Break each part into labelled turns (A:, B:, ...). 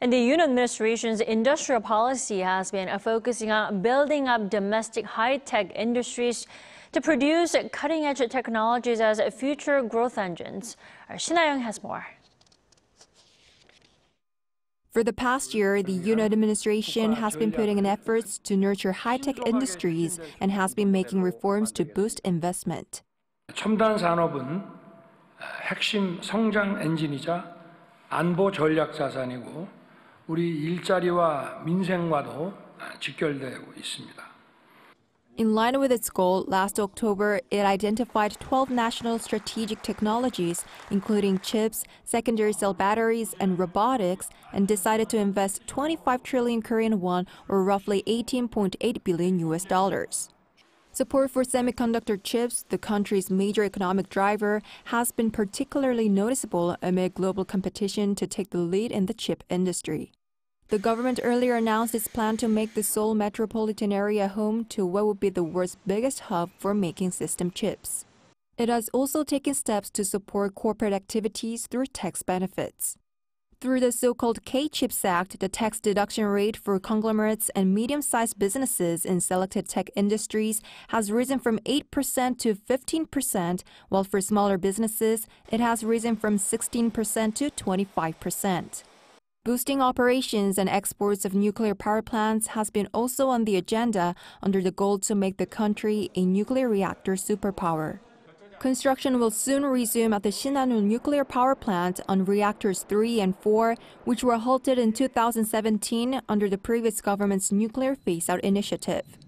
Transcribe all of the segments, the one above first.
A: And the Yoon administration's industrial policy has been focusing on building up domestic high-tech industries to produce cutting-edge technologies as future growth engines. Shin Ha-young has more.
B: For the past year, the Yoon administration has been putting in efforts to nurture high-tech industries and has been making reforms to boost investment.
C: 첨단산업은 핵심 성장 엔진이자 안보 전략 자산이고 우리 일자리와 민생과도 직결되고 있습니다.
B: In line with its goal, last October, it identified 12 national strategic technologies, including chips, secondary cell batteries, and robotics, and decided to invest 25 trillion Korean won, or roughly $18.8 billion US. Support for semiconductor chips, the country's major economic driver, has been particularly noticeable amid global competition to take the lead in the chip industry. The government earlier announced its plan to make the Seoul metropolitan area home to what would be the world's biggest hub for making system chips. It has also taken steps to support corporate activities through tax benefits. Through the so-called K-Chips Act, the tax deduction rate for conglomerates and medium-sized businesses in selected tech industries has risen from 8% to 15%, while for smaller businesses, it has risen from 16% to 25%. Boosting operations and exports of nuclear power plants has been also on the agenda under the goal to make the country a nuclear reactor superpower. Construction will soon resume at the Shin Ha-young nuclear power plant on reactors 3 and 4, which were halted in 2017 under the previous government's nuclear phase-out initiative.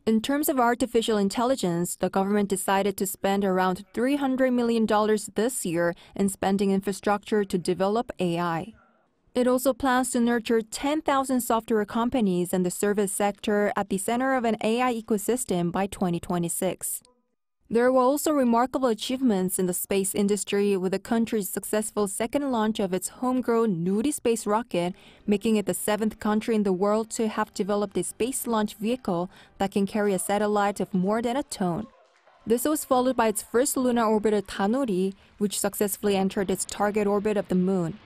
B: In terms of artificial intelligence, the government decided to spend around $300 million this year in spending infrastructure to develop AI. It also plans to nurture 10,000 software companies in the service sector at the center of an AI ecosystem by 2026. There were also remarkable achievements in the space industry, with the country's successful second launch of its homegrown Nuri space rocket, making it the 7th country in the world to have developed a space launch vehicle that can carry a satellite of more than a ton. This was followed by its first lunar orbiter Danuri, which successfully entered its target orbit of the moon.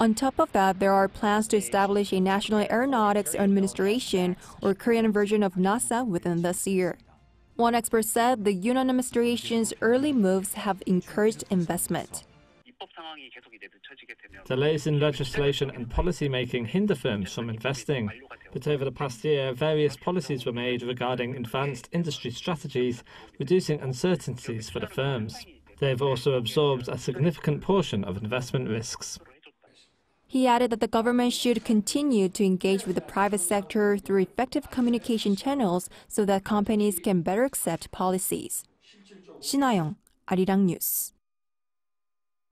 B: On top of that, there are plans to establish a National Aeronautics Administration, or Korean version of NASA, within this year. One expert said the Yoon administration's early moves have encouraged investment.
D: Delays in legislation and policy-making hinder firms from investing. But over the past year, various policies were made regarding advanced industry strategies, reducing uncertainties for the firms. They have also absorbed a significant portion of investment risks.
B: He added that the government should continue to engage with the private sector through effective communication channels so that companies can better accept policies. Shin Ha-young, Arirang News.